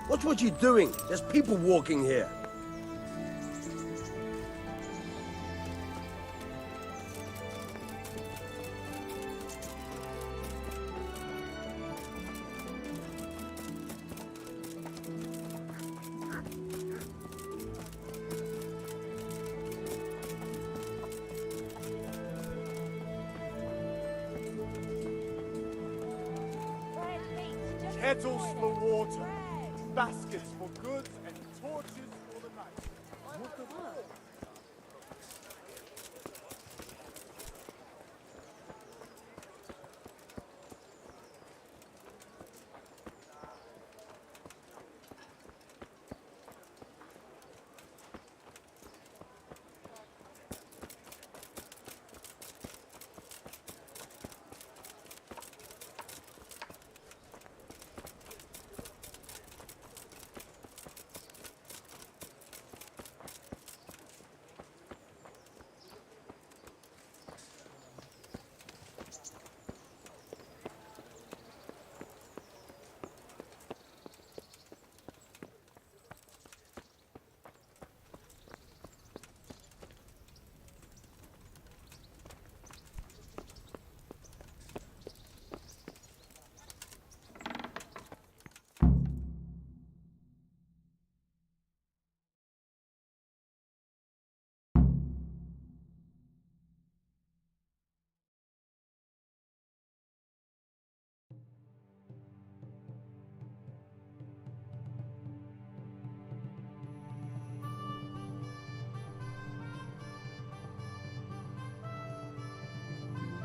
Watch what you're doing. There's people walking here. Kettles for water, baskets for goods, and torches for the night. What the fuck?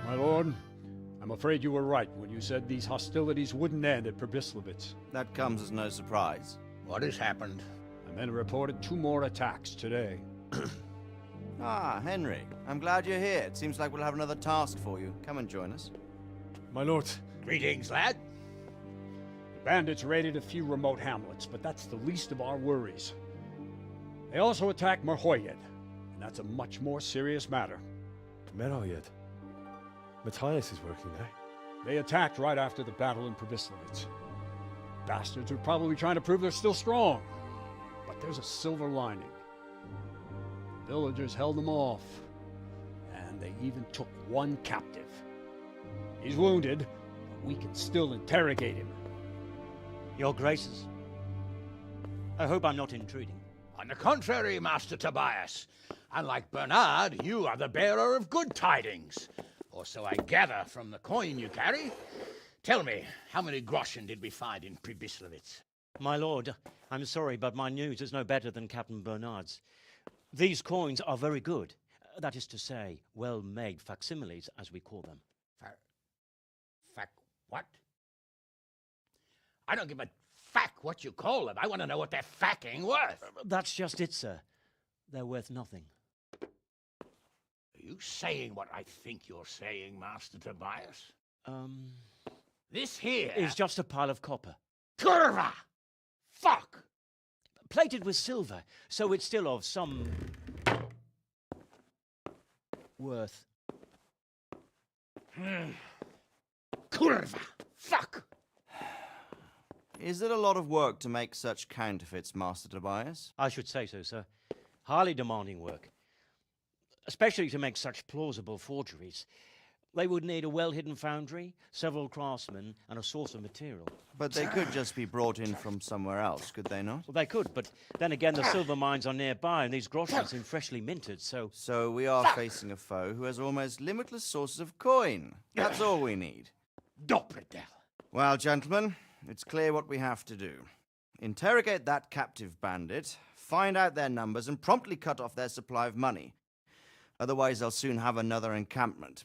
My lord, I'm afraid you were right when you said these hostilities wouldn't end at Pribyslavitz. That comes as no surprise. What has happened? The men reported 2 more attacks today. Ah, Henry. I'm glad you're here. It seems like we'll have another task for you. Come and join us. My lord. Greetings, lad. The bandits raided a few remote hamlets, but that's the least of our worries. They also attacked Merhoyed, and that's a much more serious matter. Merhoyed. Matthias is working there. They attacked right after the battle in Pribyslavitz. Bastards are probably trying to prove they're still strong. But there's a silver lining. The villagers held them off, and they even took 1 captive. He's wounded, but we can still interrogate him. Your Graces, I hope I'm not intruding. On the contrary, Master Tobias. Unlike Bernard, you are the bearer of good tidings. Or so I gather from the coin you carry. Tell me, how many groschen did we find in Pribyslavitz? My lord, I'm sorry, but my news is no better than Captain Bernard's. These coins are very good. That is to say, well-made facsimiles, as we call them. What? I don't give a what you call them. I want to know what they're facking worth. That's just it, sir. They're worth nothing. Are you saying what I think you're saying, Master Tobias? This here is just a pile of copper. Kurva! Fuck! Plated with silver, so it's still of some worth. Kurva! Fuck! Is it a lot of work to make such counterfeits, Master Tobias? I should say so, sir. Highly demanding work. Especially to make such plausible forgeries. They would need a well-hidden foundry, several craftsmen, and a source of material. But they could just be brought in from somewhere else, could they not? Well, they could, but then again, the silver mines are nearby, and these groschen seem freshly minted, so... So we are facing a foe who has almost limitless sources of coin. That's all we need. Doppelder. Well, gentlemen, it's clear what we have to do. Interrogate that captive bandit, find out their numbers, and promptly cut off their supply of money. Otherwise, they'll soon have another encampment.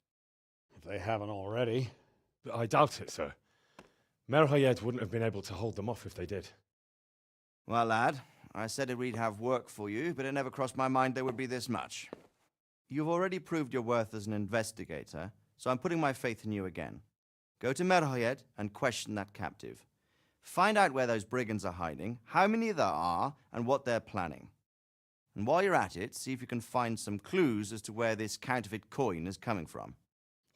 If they haven't already. I doubt it, sir. Merhoyed wouldn't have been able to hold them off if they did. Well, lad, I said we'd have work for you, but it never crossed my mind there would be this much. You've already proved your worth as an investigator, so I'm putting my faith in you again. Go to Merhoyed and question that captive. Find out where those brigands are hiding, how many there are, and what they're planning. And while you're at it, see if you can find some clues as to where this counterfeit coin is coming from.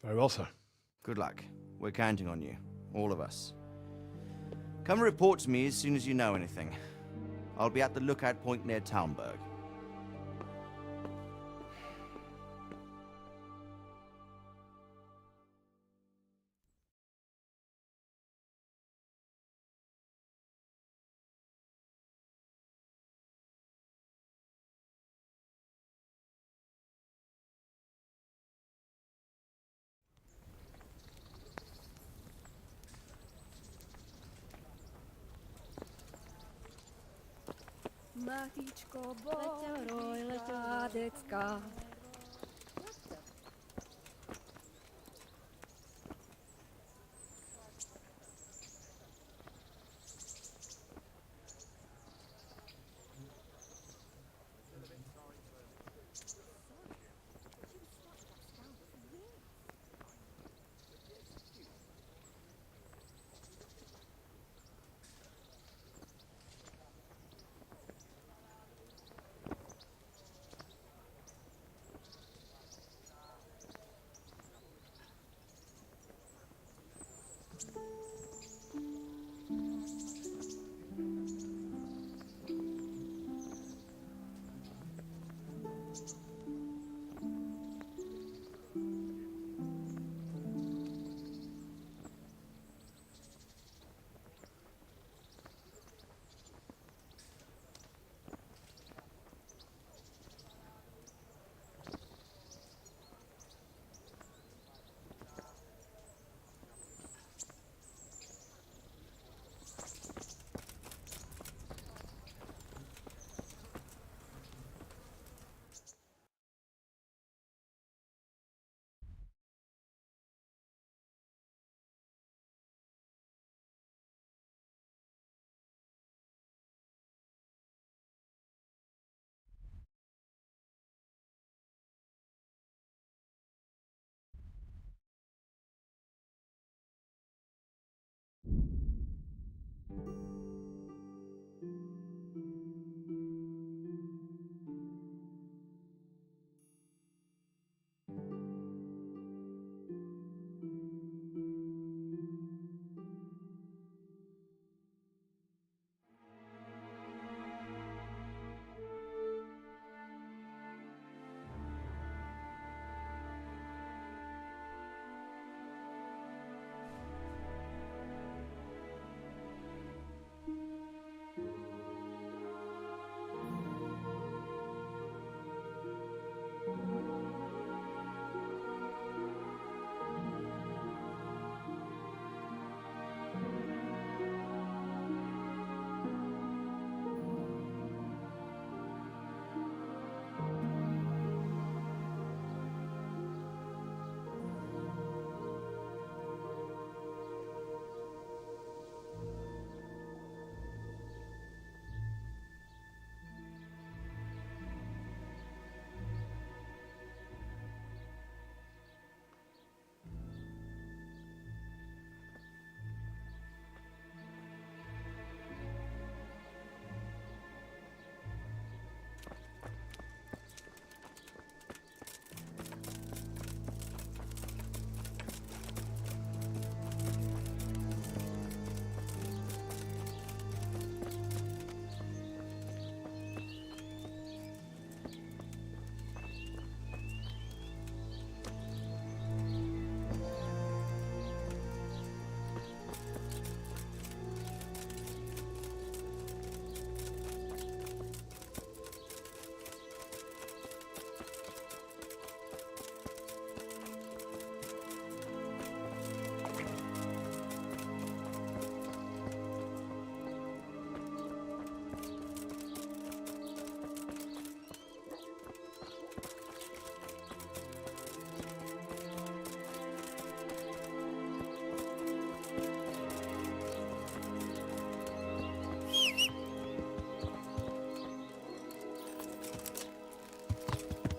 Very well, sir. Good luck. We're counting on you. All of us. Come report to me as soon as you know anything. I'll be at the lookout point near Townburg. Matičko boží, děcka.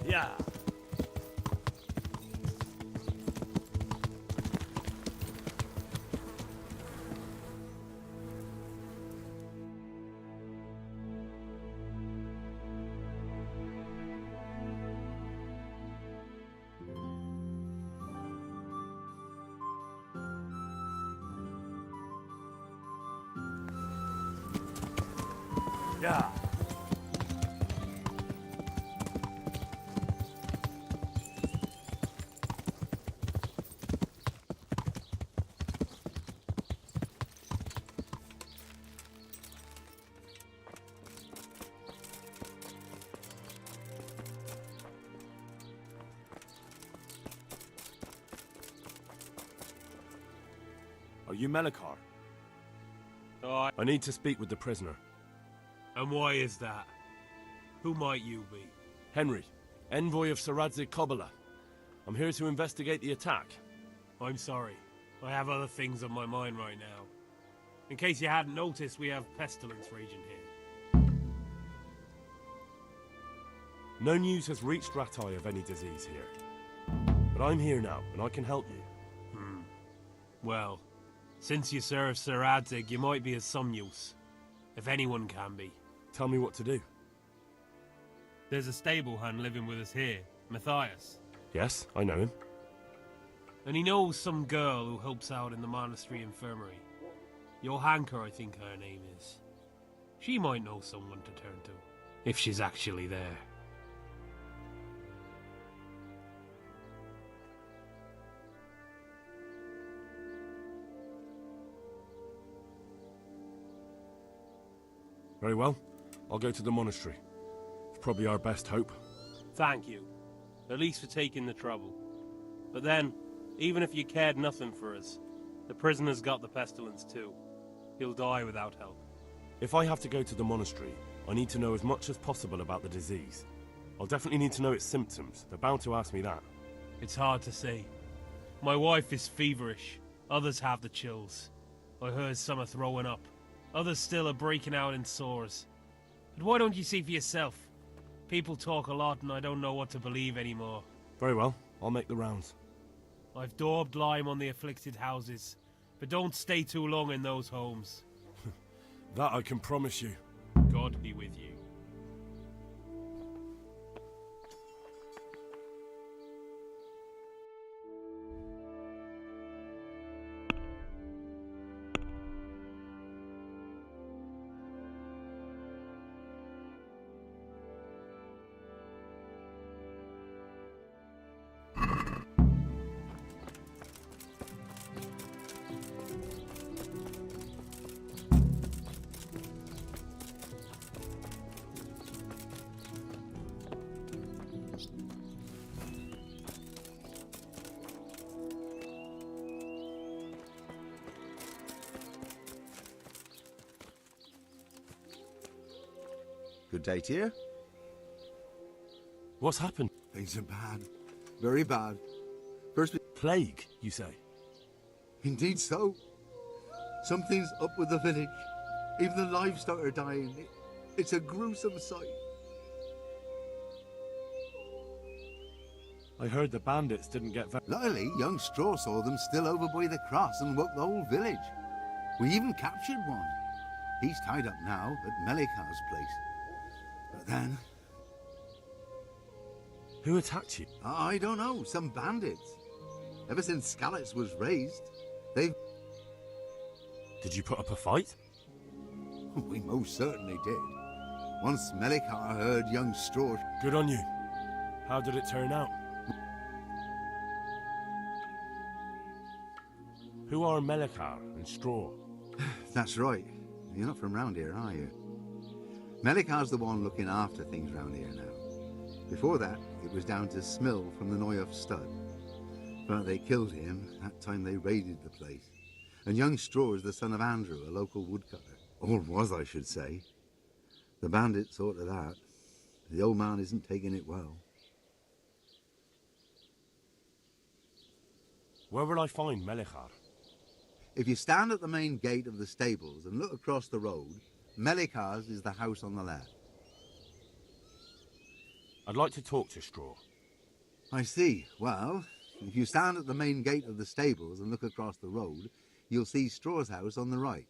Yeah. Yeah. Are you Melikar? I need to speak with the prisoner. And why is that? Who might you be? Henry, envoy of Saradzik Kobala. I'm here to investigate the attack. I'm sorry. I have other things on my mind right now. In case you hadn't noticed, we have pestilence raging here. No news has reached Ratai of any disease here. But I'm here now, and I can help you. Well, since you serve Sir Adzig, you might be of some use. If anyone can be. Tell me what to do. There's a stable hand living with us here, Matthias. Yes, I know him. And he knows some girl who helps out in the monastery infirmary. Johanka, I think her name is. She might know someone to turn to, if she's actually there. Very well. I'll go to the monastery. It's probably our best hope. Thank you. At least for taking the trouble. But then, even if you cared nothing for us, the prisoner's got the pestilence too. He'll die without help. If I have to go to the monastery, I need to know as much as possible about the disease. I'll definitely need to know its symptoms. They're bound to ask me that. It's hard to say. My wife is feverish. Others have the chills. I heard some are throwing up. Others still are breaking out in sores. But why don't you see for yourself? People talk a lot and I don't know what to believe anymore. Very well. I'll make the rounds. I've daubed lime on the afflicted houses, but don't stay too long in those homes. That I can promise you. God be with you. Good day to you. What's happened? Things are bad. Very bad. First, Plague, you say? indeed so. Something's up with the village. Even the livestock are dying. It's a gruesome sight. I heard the bandits didn't get very... Luckily, young Straw saw them still over by the cross and woke the whole village. We even captured one. He's tied up now at Melikar's place. But then, Who attacked you? I don't know, some bandits. Ever since Skalitz was raised, they've... Did you put up a fight? We most certainly did. Once Melikar heard young Straw... Good on you. How did it turn out? Who are Melikar and Straw? That's right. You're not from round here, are you? Melikar's the one looking after things round here now. Before that, it was down to Smill from the Noyoff Stud. But they killed him that time they raided the place. And young Straw is the son of Andrew, a local woodcutter. Or was, I should say. The bandits saw to that. The old man isn't taking it well. Where will I find Melikar? If you stand at the main gate of the stables and look across the road, Melikar's is the house on the left. I'd like to talk to Straw. I see. Well, if you stand at the main gate of the stables and look across the road, you'll see Straw's house on the right.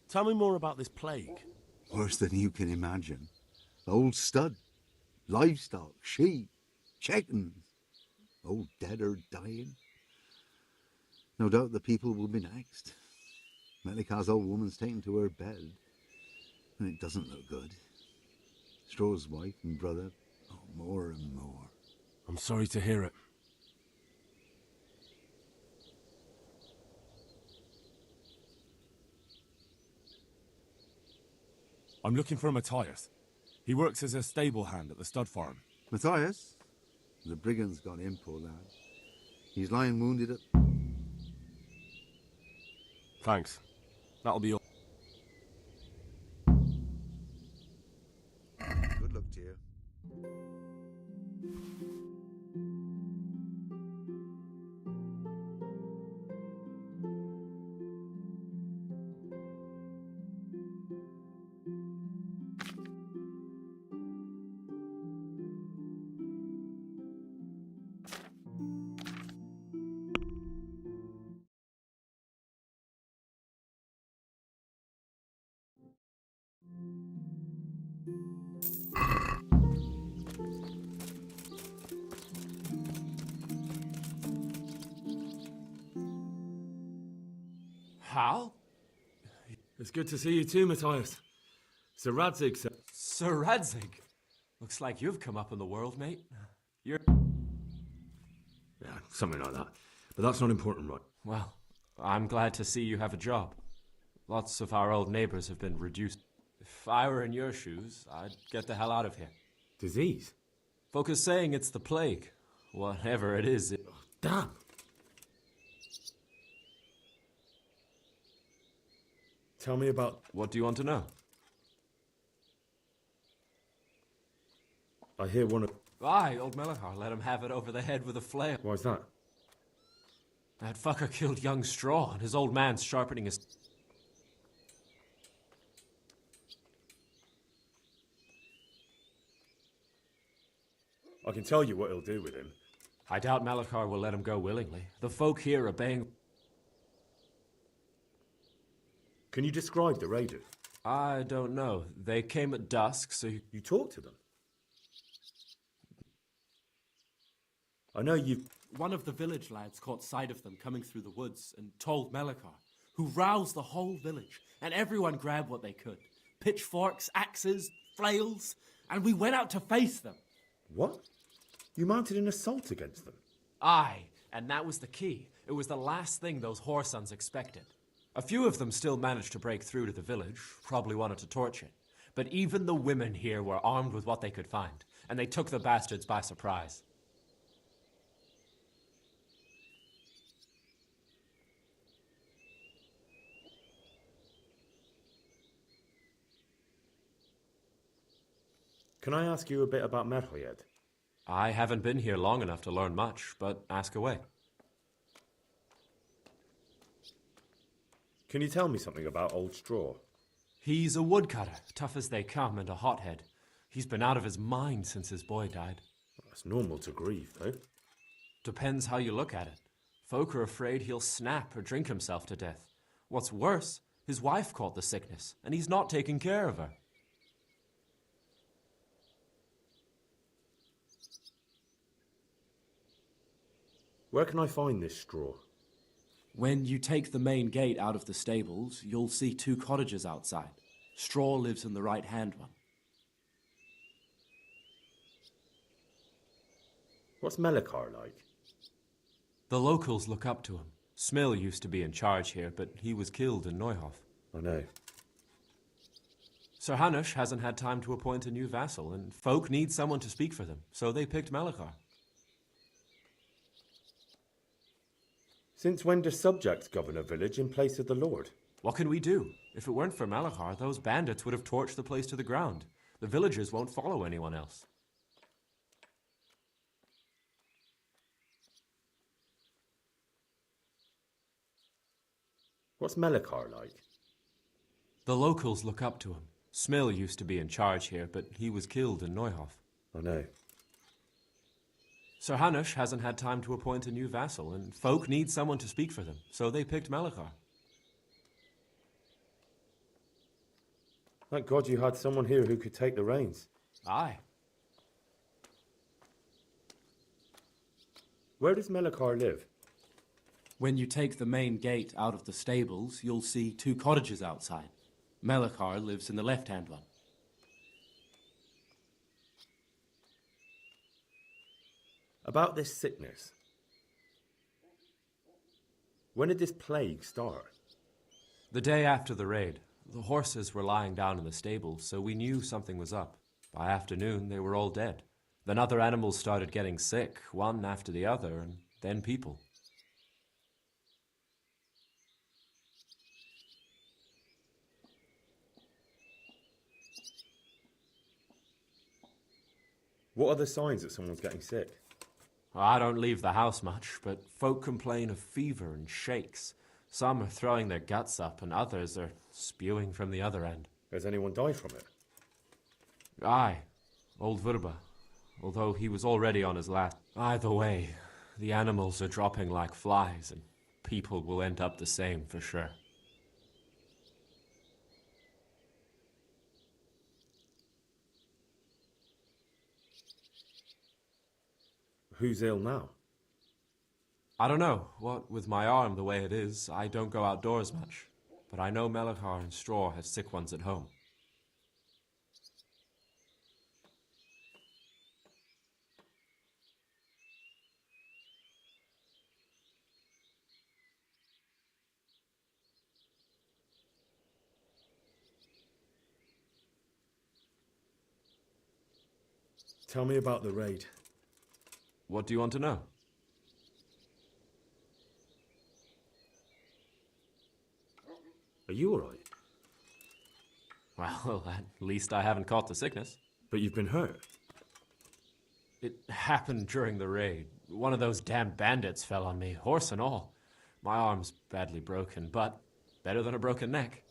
Tell me more about this plague. Worse than you can imagine. The old stud, livestock, sheep, chickens, all dead or dying. No doubt the people will be next. Melikar's old woman's taken to her bed, and it doesn't look good. Straw's wife and brother, more and more. I'm sorry to hear it. I'm looking for Matthias. He works as a stable hand at the stud farm. Matthias? The brigands got him, poor lad. He's lying wounded at... Thanks. That'll be all. Good luck to you. Hal? It's good to see you too, Matthias. Sir Radzig said... Sir Radzig? Looks like you've come up in the world, mate. You're... Yeah, something like that. But that's not important, right? Well, I'm glad to see you have a job. Lots of our old neighbours have been reduced. If I were in your shoes, I'd get the hell out of here. Disease? Folk are saying it's the plague. Whatever it is, it... Oh, damn! Tell me about... What do you want to know? I hear one of... Aye, old Melachar let him have it over the head with a flail. Why's that? That fucker killed young Straw, and his old man's sharpening his... I can tell you what he'll do with him. I doubt Melachar will let him go willingly. The folk here are baying... Can you describe the raiders? I don't know. They came at dusk, so... You talked to them? I know you've... One of the village lads caught sight of them coming through the woods and told Melachar, who roused the whole village, and everyone grabbed what they could. Pitchforks, axes, flails, and we went out to face them. What? You mounted an assault against them? Aye, and that was the key. It was the last thing those whoresons expected. A few of them still managed to break through to the village, probably wanted to torch it. But even the women here were armed with what they could find, and they took the bastards by surprise. Can I ask you a bit about Merhoyed? I haven't been here long enough to learn much, but ask away. Can you tell me something about Old Straw? He's a woodcutter, tough as they come, and a hothead. He's been out of his mind since his boy died. That's normal to grieve, though. Depends how you look at it. Folk are afraid he'll snap or drink himself to death. What's worse, his wife caught the sickness, and he's not taking care of her. Where can I find this Straw? When you take the main gate out of the stables, you'll see 2 cottages outside. Straw lives in the right-hand one. What's Melachar like? The locals look up to him. Smill used to be in charge here, but he was killed in Neuhof. I know. Sir Hanush hasn't had time to appoint a new vassal, and folk need someone to speak for them, so they picked Melachar. Since when do subjects govern a village in place of the Lord? What can we do? If it weren't for Melachar, those bandits would have torched the place to the ground. The villagers won't follow anyone else. What's Melachar like? The locals look up to him. Smill used to be in charge here, but he was killed in Neuhof. I know. Sir Hanush hasn't had time to appoint a new vassal, and folk need someone to speak for them, so they picked Melachar. Thank God you had someone here who could take the reins. Aye. Where does Melachar live? When you take the main gate out of the stables, you'll see 2 cottages outside. Melikar lives in the left-hand one. About this sickness. When did this plague start? The day after the raid. The horses were lying down in the stable, so we knew something was up. By afternoon, they were all dead. Then other animals started getting sick, one after the other, and then people. What are the signs that someone's getting sick? I don't leave the house much, but folk complain of fever and shakes. Some are throwing their guts up, and others are spewing from the other end. Has anyone died from it? Aye, old Verba, although he was already on his last. Either way, the animals are dropping like flies, and people will end up the same for sure. Who's ill now? I don't know. What with my arm the way it is, I don't go outdoors much. But I know Melikar and Straw have sick ones at home. Tell me about the raid. What do you want to know? Are you alright? Well, at least I haven't caught the sickness. But you've been hurt. It happened during the raid. One of those damn bandits fell on me, horse and all. My arm's badly broken, but better than a broken neck.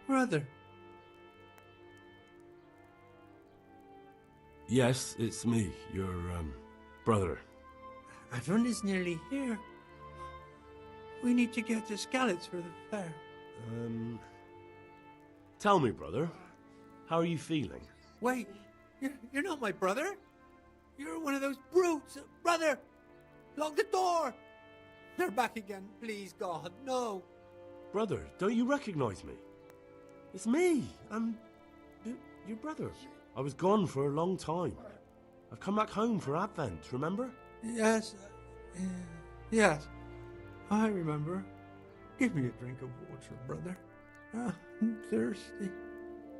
Brother. Yes, it's me, your, brother. Everyone is nearly here. We need to get to Skalitz for the fair. Tell me, brother, how are you feeling? Wait, you're not my brother? You're one of those brutes. Brother, lock the door. They're back again, please, God, no. Brother, don't you recognize me? It's me. I'm your brother. I was gone for a long time. I've come back home for Advent, remember? Yes, yes, I remember. Give me a drink of water, brother. I'm thirsty,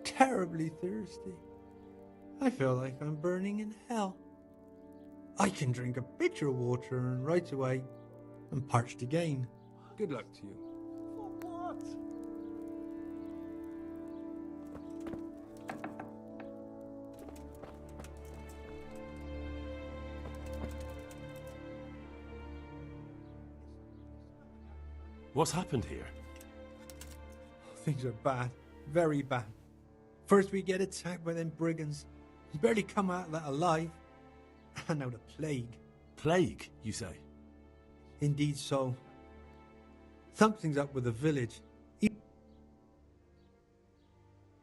terribly thirsty. I feel like I'm burning in hell. I can drink a pitcher of water and right away I'm parched again. Good luck to you. For what? What's happened here? Things are bad, very bad. First we get attacked by them brigands. Barely come out of that alive. And now the plague. Plague, you say? Indeed so. Something's up with the village.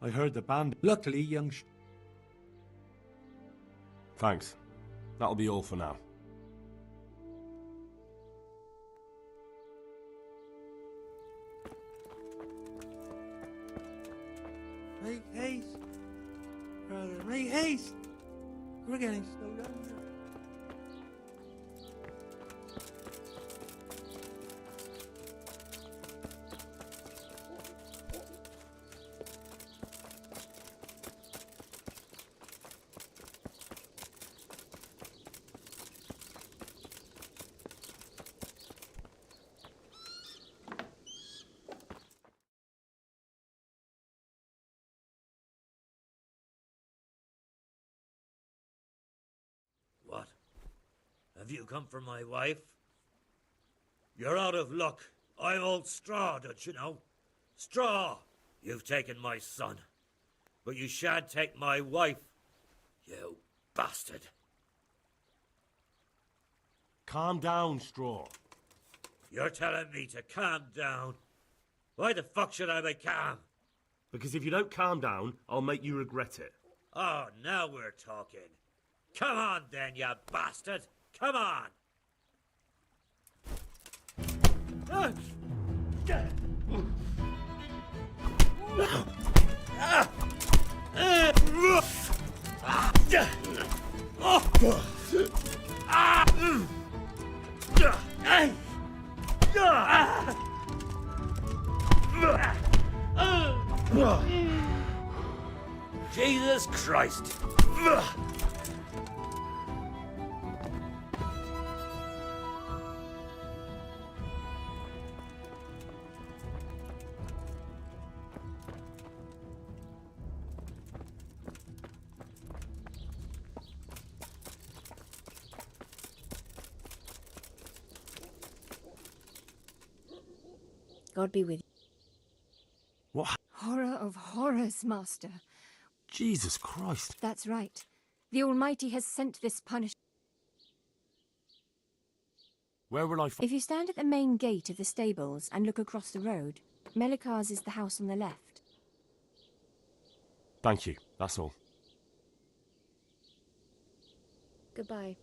I heard the band. Luckily, young... Thanks. That'll be all for now. Make haste. Brother, make haste. We're getting slowed down here. Have you come for my wife? You're out of luck. I'm old Straw, don't you know? Straw! You've taken my son. But you shan't take my wife, you bastard. Calm down, Straw. You're telling me to calm down? Why the fuck should I be calm? Because if you don't calm down, I'll make you regret it. Oh, now we're talking. Come on then, you bastard! Come on! Jesus Christ! God be with you. What? Horror of horrors, Master. Jesus Christ. That's right. The Almighty has sent this punishment. Where will I find... If you stand at the main gate of the stables and look across the road, Melikar's is the house on the left. Thank you. That's all. Goodbye.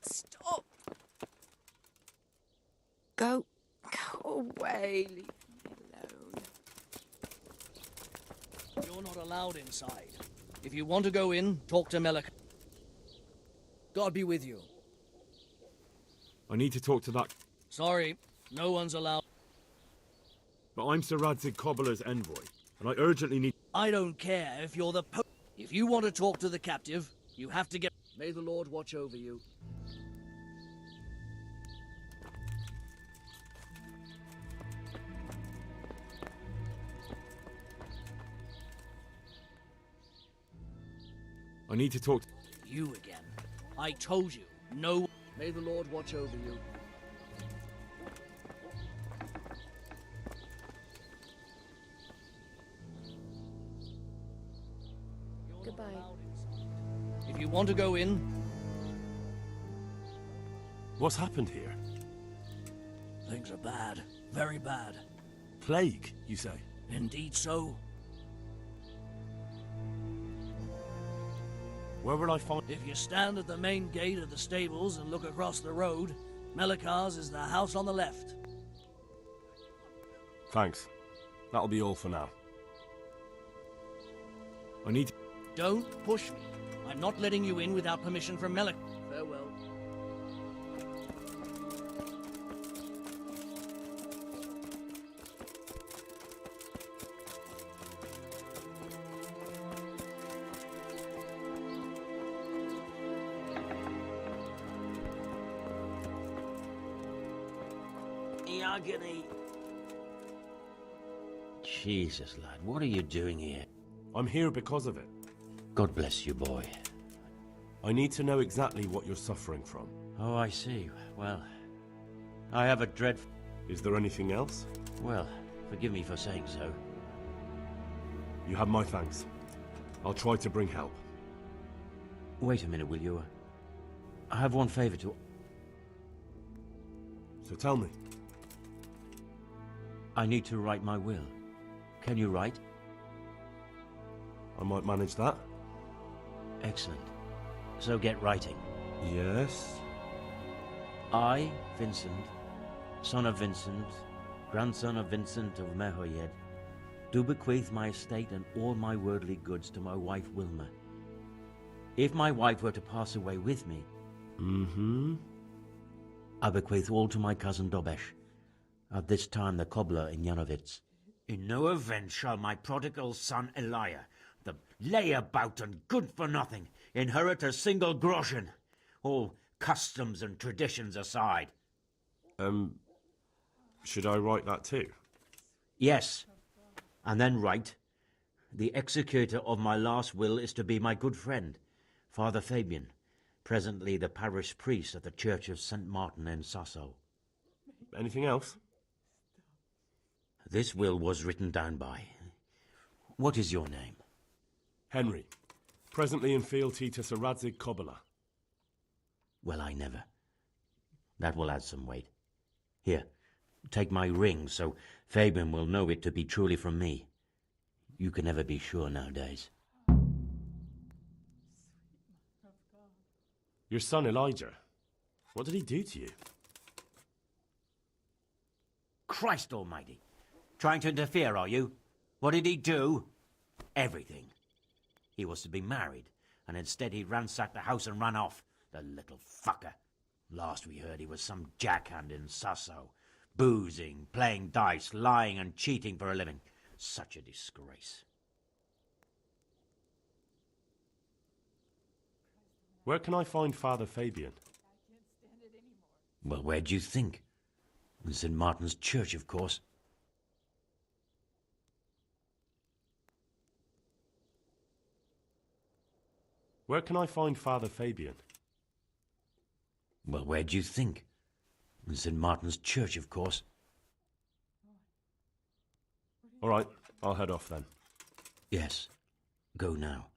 Stop. Go away. Leave me alone. You're not allowed inside. If you want to go in, talk to Melik. God be with you. I need to talk to that... Sorry, no one's allowed. But I'm Sir Radzig Cobbler's envoy, and I urgently need... I don't care if you're the Pope. If you want to talk to the captive, you have to get... May the Lord watch over you. I need to talk... You again. I told you, no... May the Lord watch over you. Goodbye. If you want to go in... What's happened here? Things are bad. Very bad. Plague, you say? Indeed so. Where will I find... If you stand at the main gate of the stables and look across the road, Melikar's is the house on the left. Thanks. That'll be all for now. I need... Don't push me. I'm not letting you in without permission from Melik. Farewell. Agony. Jesus, lad, what are you doing here? I'm here because of it. God bless you, boy. I need to know exactly what you're suffering from. Oh, I see. Well, I have a dreadful... Is there anything else? Well, forgive me for saying so, You have my thanks. I'll try to bring help. Wait a minute, will you? I have one favor to... So tell me. I need to write my will. Can you write? I might manage that. Excellent. So get writing. Yes? I, Vincent, son of Vincent, grandson of Vincent of Mehoyed, do bequeath my estate and all my worldly goods to my wife Wilma. If my wife were to pass away with me, I bequeath all to my cousin Dobesh, at this time the cobbler in Yanovitz. In no event shall my prodigal son Eliah, the layabout and good-for-nothing, inherit a single groschen, all customs and traditions aside. Should I write that too? Yes, and then write, the executor of my last will is to be my good friend, Father Fabian, presently the parish priest at the Church of St. Martin in Sasso. Anything else? This will was written down by... What is your name? Henry. Presently in fealty to Sir Radzig Kobyla. Well, I never. That will add some weight. Here, take my ring, so Fabian will know it to be truly from me. You can never be sure nowadays. Your son Elijah. What did he do to you? Christ almighty! Trying to interfere, are you? What did he do? Everything. He was to be married, and instead he ransacked the house and ran off. The little fucker. Last we heard he was some jackhand in Sasso. Boozing, playing dice, lying and cheating for a living. Such a disgrace. Where can I find Father Fabian? Well, where do you think? In St. Martin's Church, of course. Where can I find Father Fabian? Well, where do you think? In St. Martin's Church, of course. All right, I'll head off then. Yes. Go now.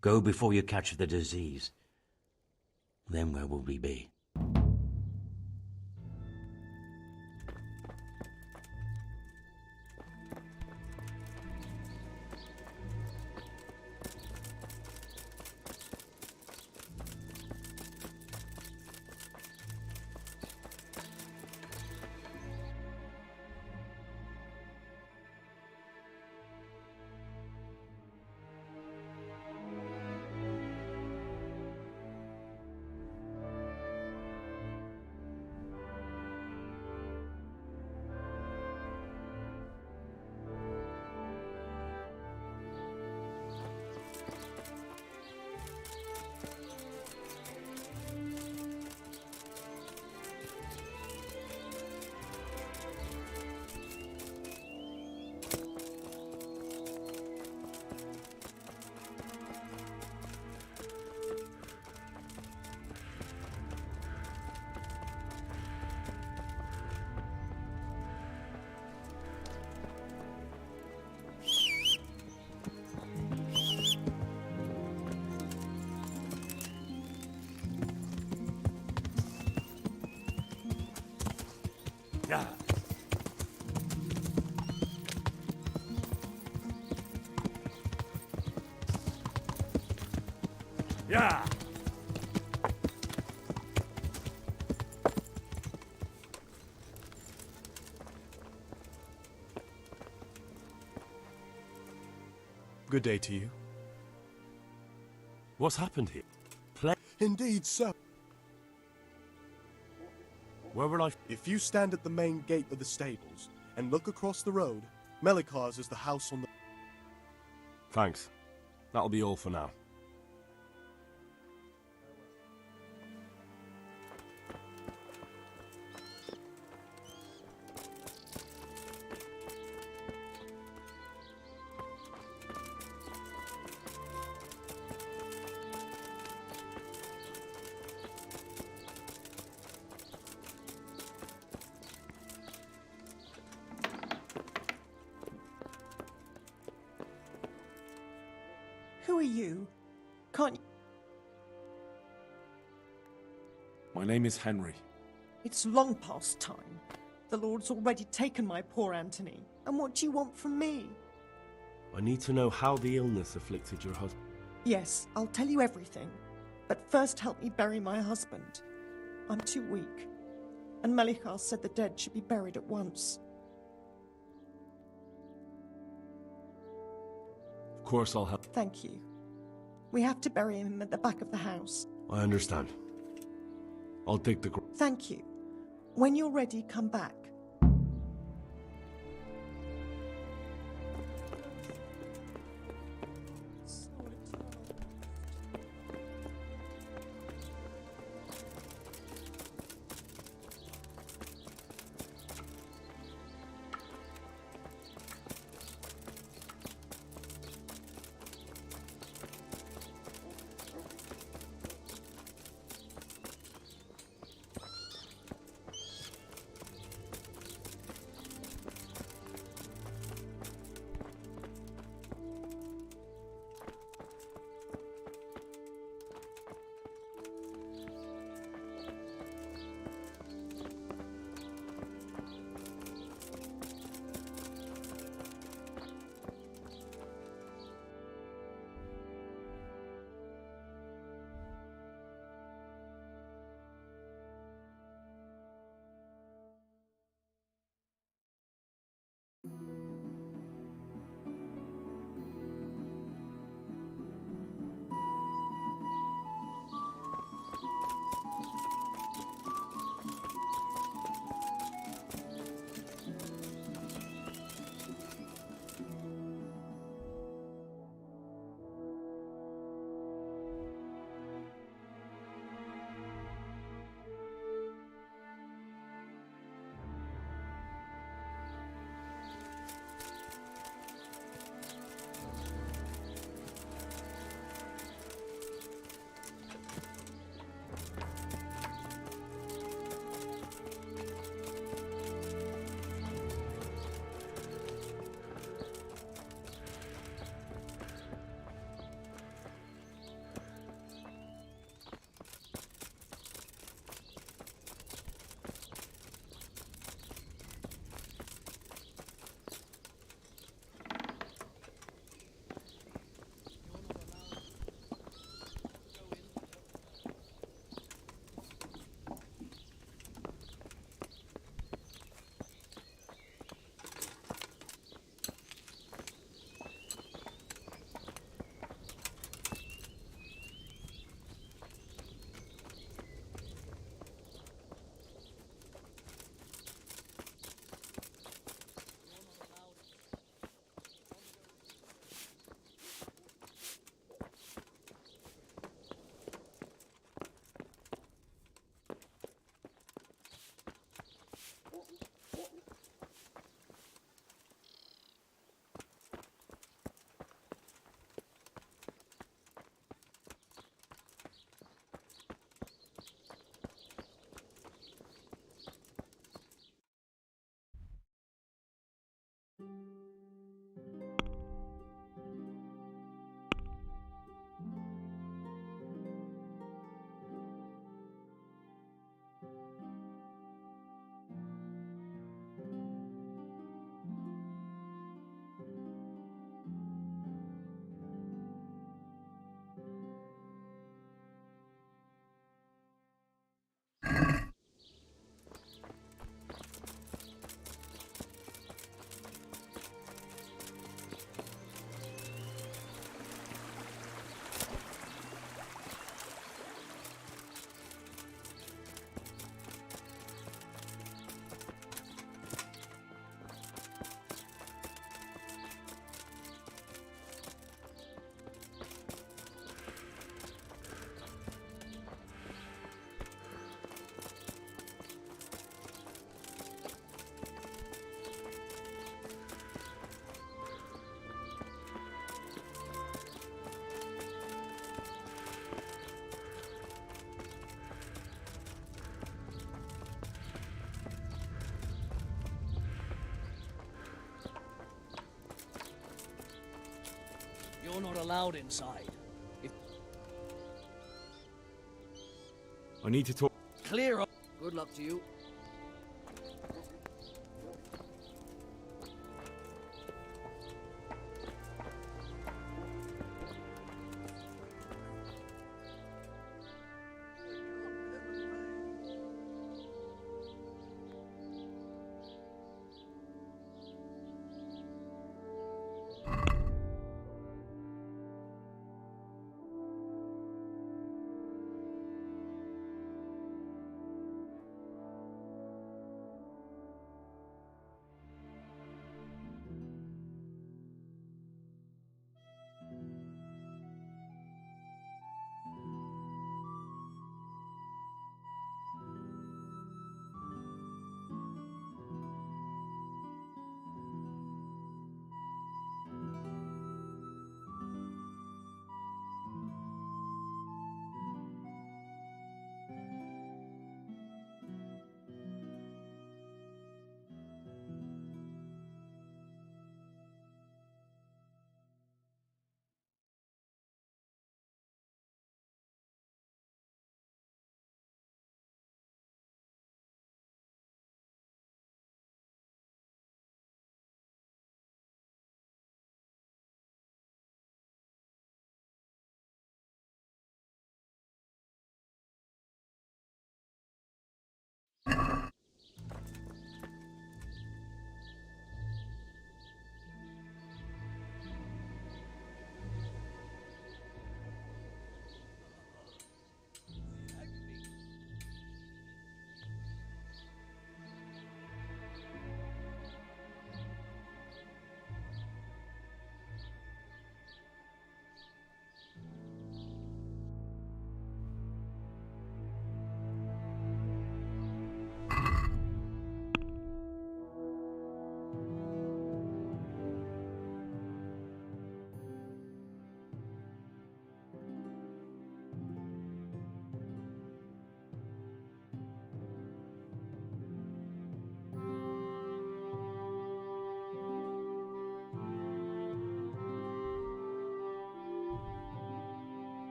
Go before you catch the disease. Then where will we be? Yeah. Yeah. Good day to you. What's happened here? Indeed, sir. Where will I... If you stand at the main gate of the stables and look across the road, Melikar's is the house on the... Thanks. That'll be all for now. are you? Can't you? My name is Henry. It's long past time. The Lord's already taken my poor Anthony. And what do you want from me? I need to know how the illness afflicted your husband. Yes, I'll tell you everything. But first help me bury my husband. I'm too weak. And Melikar said the dead should be buried at once. Of course I'll help. Thank you. We have to bury him at the back of the house. I understand. I'll dig the grave. Thank you. When you're ready, come back. You're not allowed inside. I need to talk. Clear up. Good luck to you.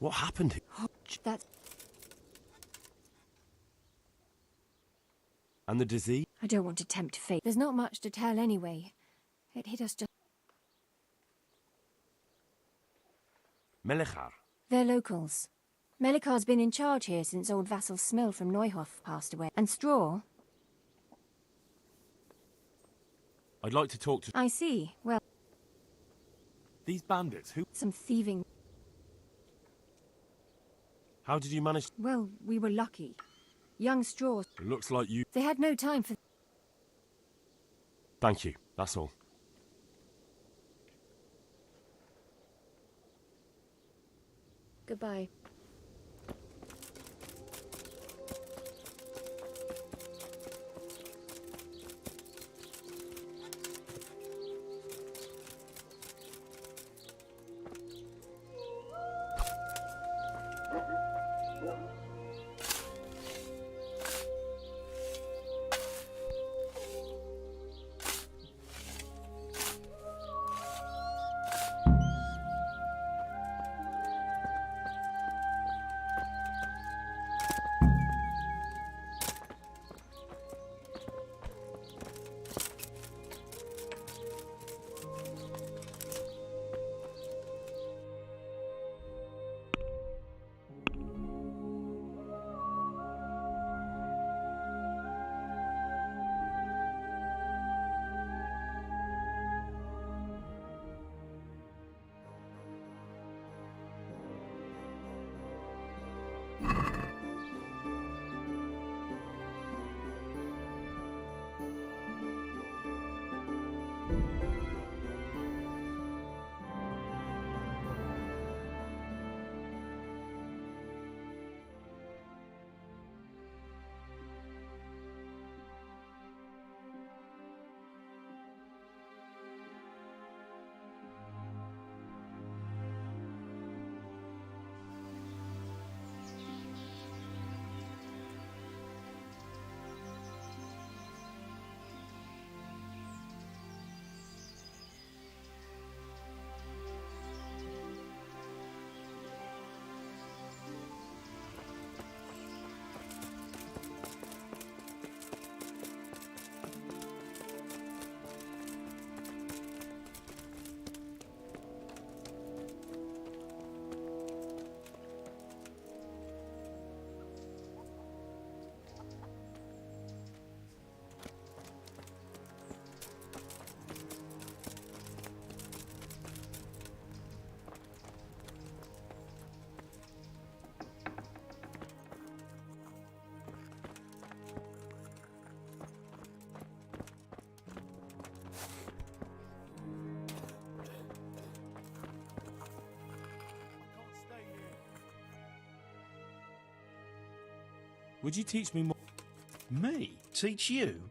What happened? That's... And the disease? I don't want to tempt fate. There's not much to tell anyway. It hit us just... Melichar. They're locals. Melikar's been in charge here since old vassal Smill from Neuhof passed away. And Straw? I'd like to talk to... I see. Well... These bandits, who... Some thieving... How did you manage... Well, we were lucky. Young Straw... It looks like you... They had no time for... Thank you, that's all. Goodbye. Would you teach me more? Me? Teach you?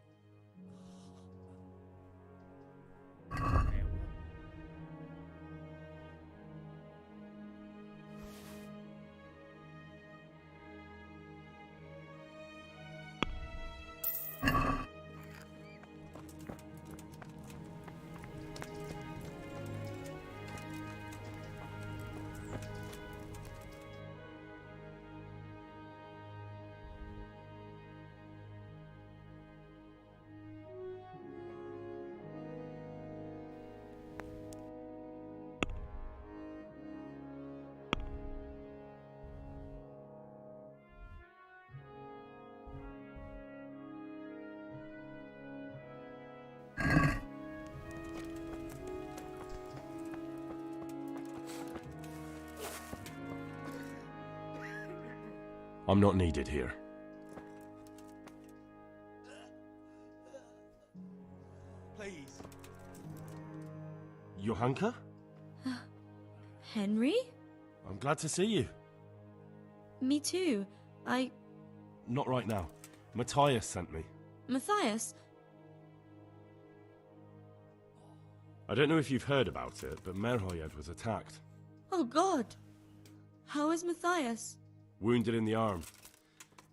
I'm not needed here. Please. Johanka? Henry? I'm glad to see you. Me too. Not right now. Matthias sent me. Matthias? I don't know if you've heard about it, but Merhoyed was attacked. Oh God. How is Matthias? Wounded in the arm.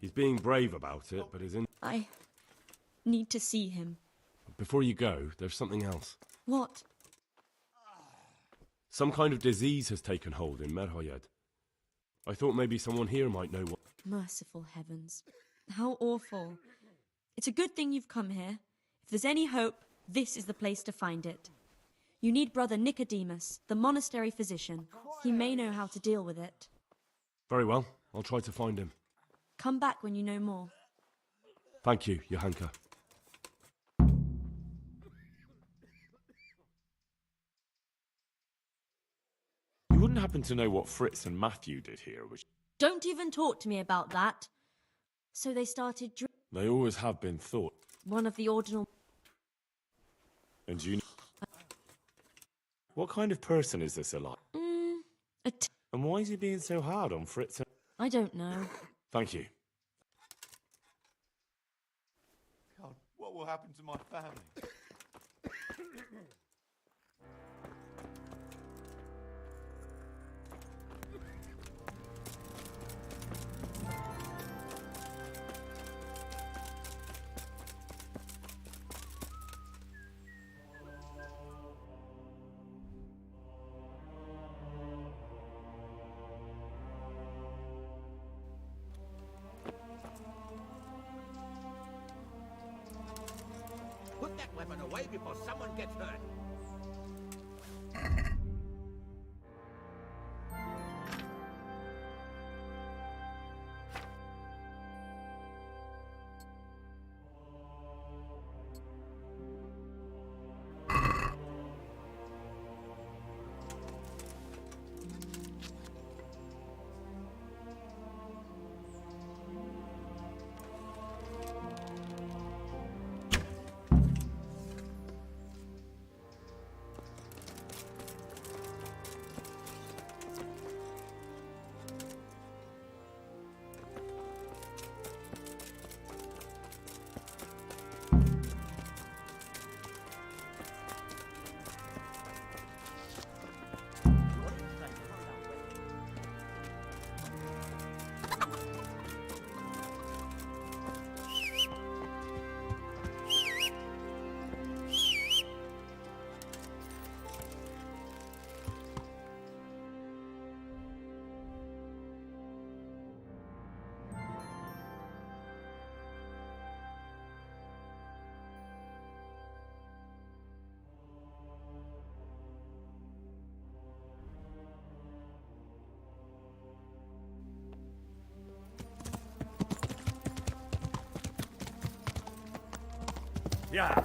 He's being brave about it, but is in... I need to see him. Before you go, there's something else. What? Some kind of disease has taken hold in Merhoyed. I thought maybe someone here might know what... Merciful heavens. How awful. It's a good thing you've come here. If there's any hope, this is the place to find it. You need Brother Nicodemus, the monastery physician. He may know how to deal with it. Very well. I'll try to find him. Come back when you know more. Thank you, Johanka. You wouldn't happen to know what Fritz and Matthew did here, which... Don't even talk to me about that. So they started They always have been thought. one of the ordinal... And you... What kind of person is this Eli? And why is he being so hard on Fritz and... I don't know. Thank you. God, what will happen to my family? Put that weapon away before someone gets hurt. Yeah.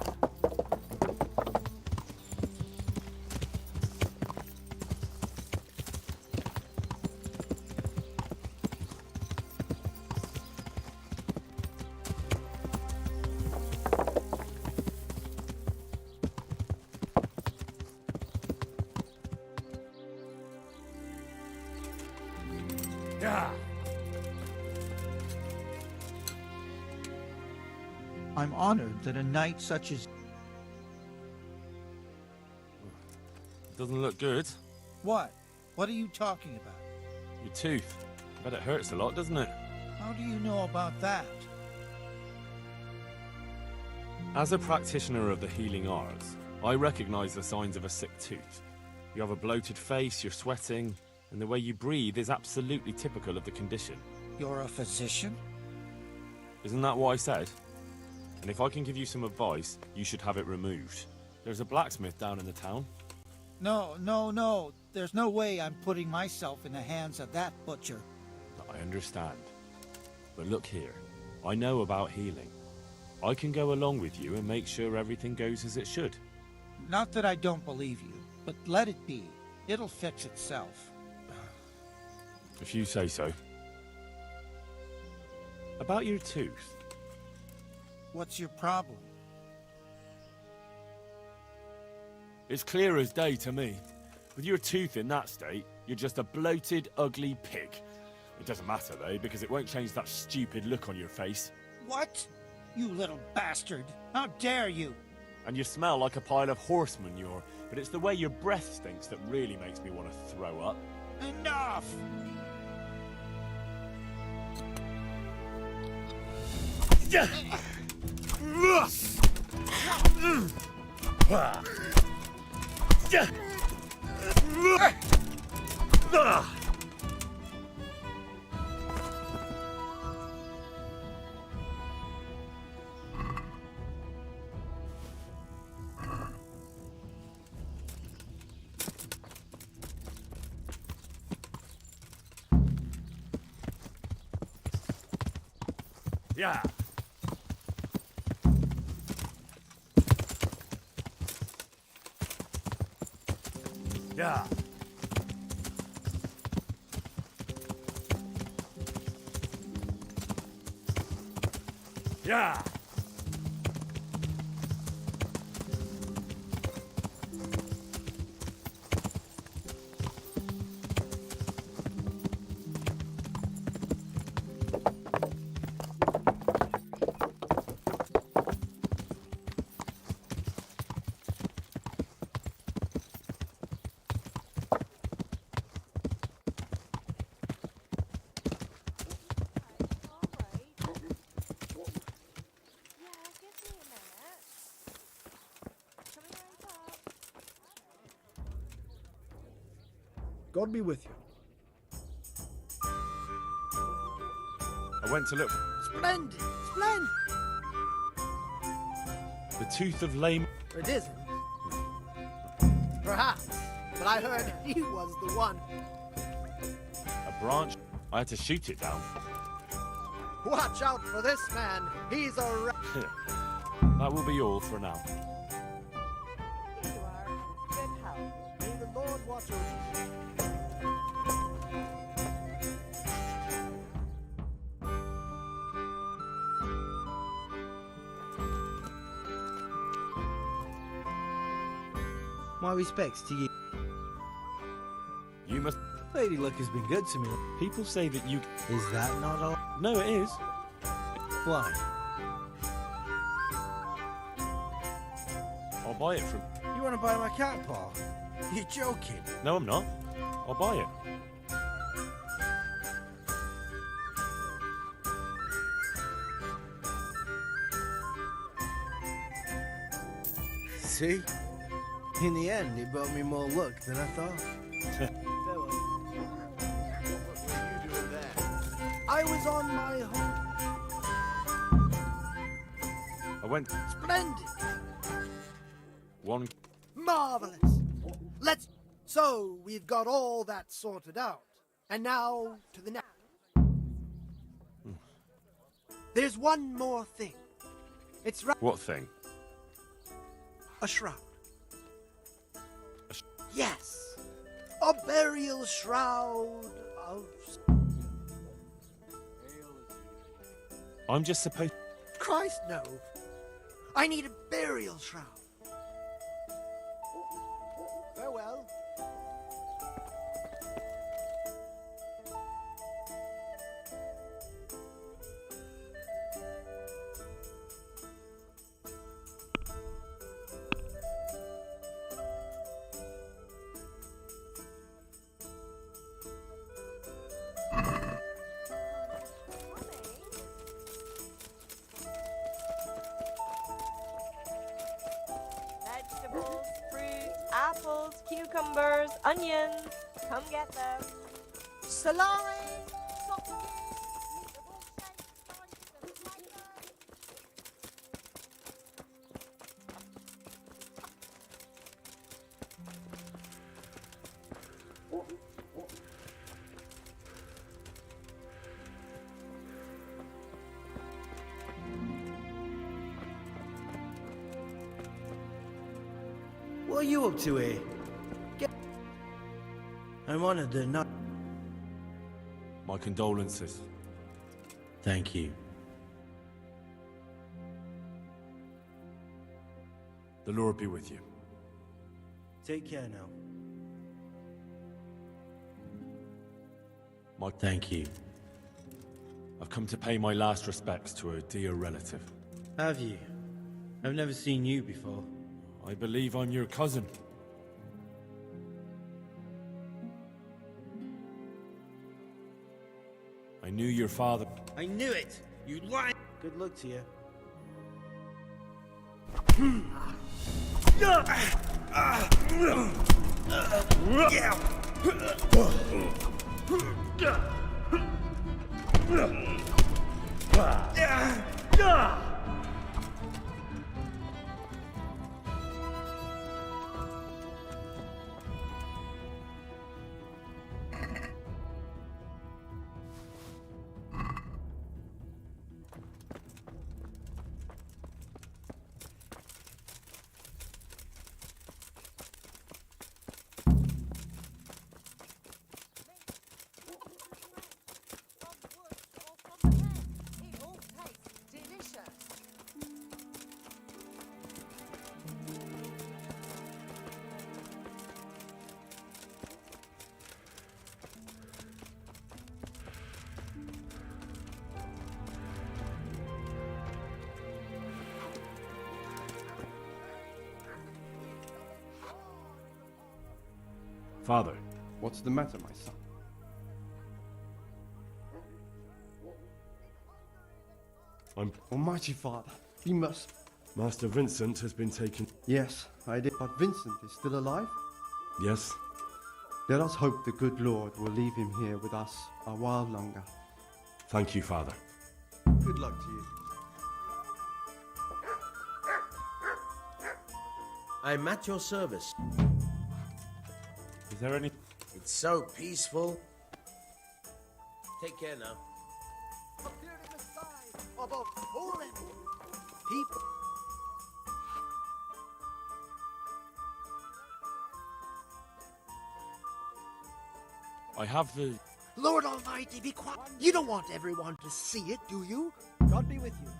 Yeah. I'm honored that a knight such as... Doesn't look good. What? What are you talking about? Your tooth. I bet it hurts a lot, doesn't it? How do you know about that? As a practitioner of the healing arts, I recognize the signs of a sick tooth. You have a bloated face, you're sweating, and the way you breathe is absolutely typical of the condition. You're a physician? Isn't that what I said? And if I can give you some advice, you should have it removed. There's a blacksmith down in the town. No. There's no way I'm putting myself in the hands of that butcher. I understand. But look here, I know about healing. I can go along with you and make sure everything goes as it should. Not that I don't believe you, but let it be. It'll fix itself. If you say so. About your tooth. What's your problem? It's clear as day to me. With your tooth in that state, you're just a bloated, ugly pig. It doesn't matter, though, because it won't change that stupid look on your face. What? You little bastard! How dare you! And you smell like a pile of horse manure, but it's the way your breath stinks that really makes me want to throw up. Enough! Yeah. Yeah. Yeah. God be with you. I went to look. Splendid! Splendid! The tooth of lame. It isn't. Perhaps, but I heard he was the one. A branch. I had to shoot it down. Watch out for this man. He's a That will be all for now. Here you are. Good health. May the Lord watch over you. My respects to you. You must. Lady Luck has been good to me. People say that you. Is that not all? No, it is. Why? I'll buy it from. You want to buy my cat paw? You're joking. No, I'm not. I'll buy it. See? In the end, it brought me more luck than I thought. I was on my home. I went. Splendid! One. Marvelous! Let's... So, we've got all that sorted out. And now, to the next. There's one more thing. It's right... What thing? A shroud. Yes! A burial shroud of... I'm just supposed. Christ, no. I need a burial shroud. Farewell. apples, cucumbers, onions. Come get them. Salami! What are you up to here? I'm honored that not. My condolences. Thank you. The Lord be with you. Take care now. Thank you. I've come to pay my last respects to a dear relative. Have you? I've never seen you before. I believe I'm your cousin. I knew your father. I knew it! You lied! Good luck to you. Father. What's the matter, my son? Almighty Father, he must... Master Vincent has been taken... Yes, I did. But Vincent is still alive? Yes. Let us hope the good Lord will leave him here with us a while longer. Thank you, Father. Good luck to you. I'm at your service. Is there any... It's so peaceful. Take care now. Appeared in the side of a foreign people. I have the... Lord Almighty, be quiet. You don't want everyone to see it, do you? God be with you.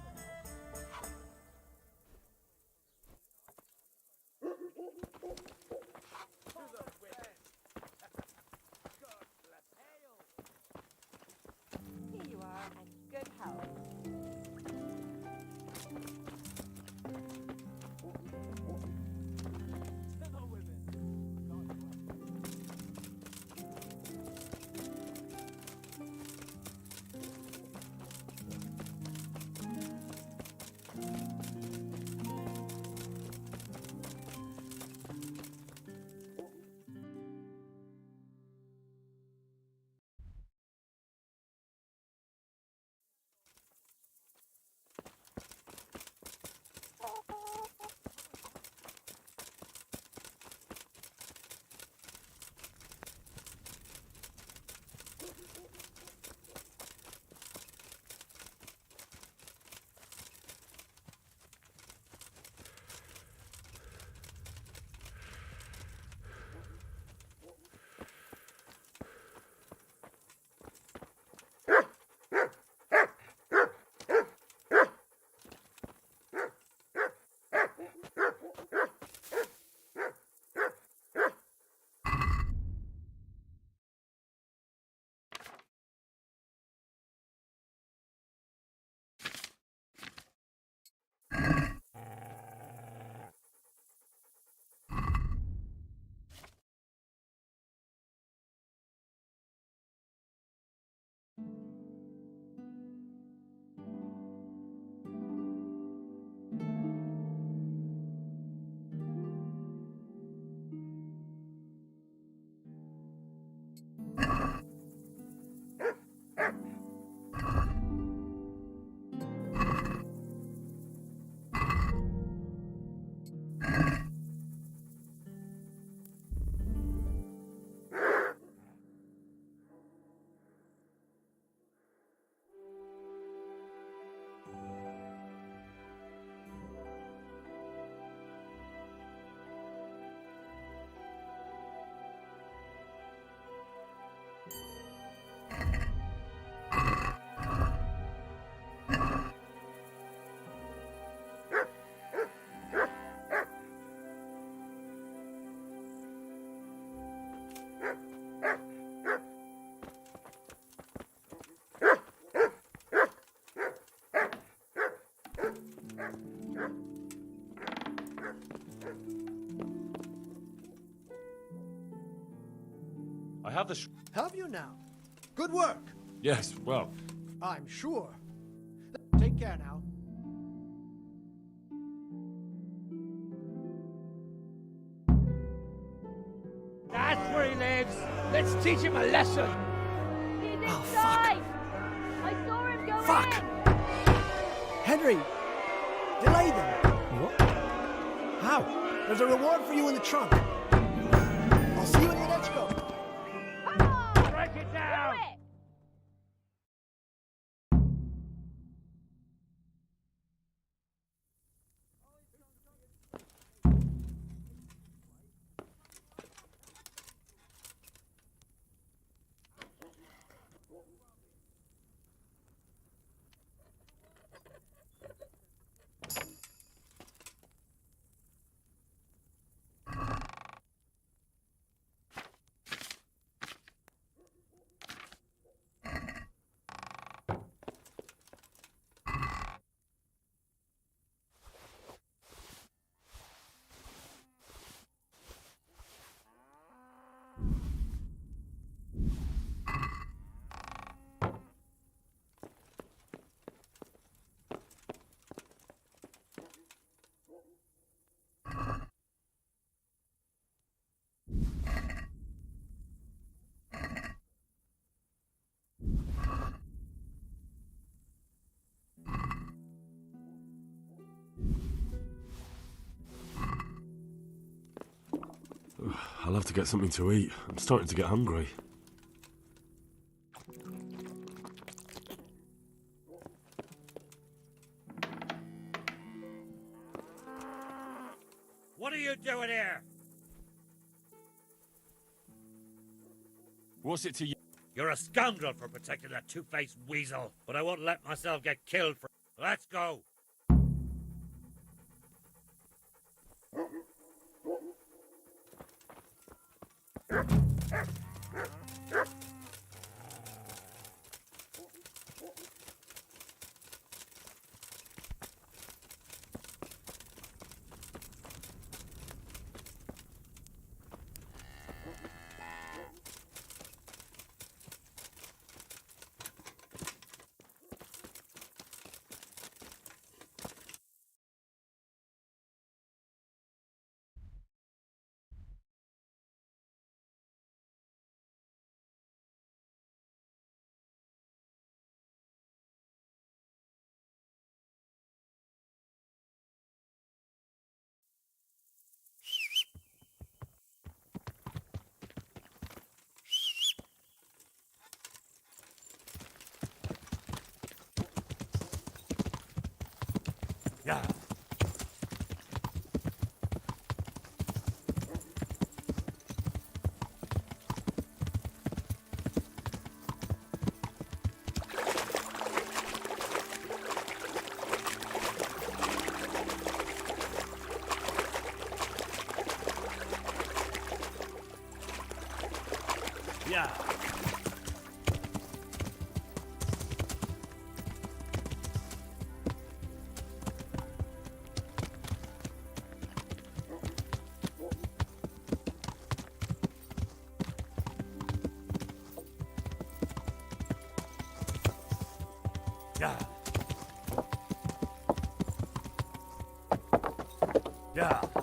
Here you are, and good health. I have the. Have you now? Good work. Yes, well. I'm sure. Take care now. That's where he lives. Let's teach him a lesson. He's Oh, inside! I saw him go Fuck! in! Henry! Delay them! What? How? There's a reward for you in the trunk. I'll see you in the next go. Break it down. I'll have to get something to eat. I'm starting to get hungry. What are you doing here? What's it to you? You're a scoundrel for protecting that two-faced weasel, but I won't let myself get killed for... Let's go! Yeah. Yeah. Yeah. Yeah.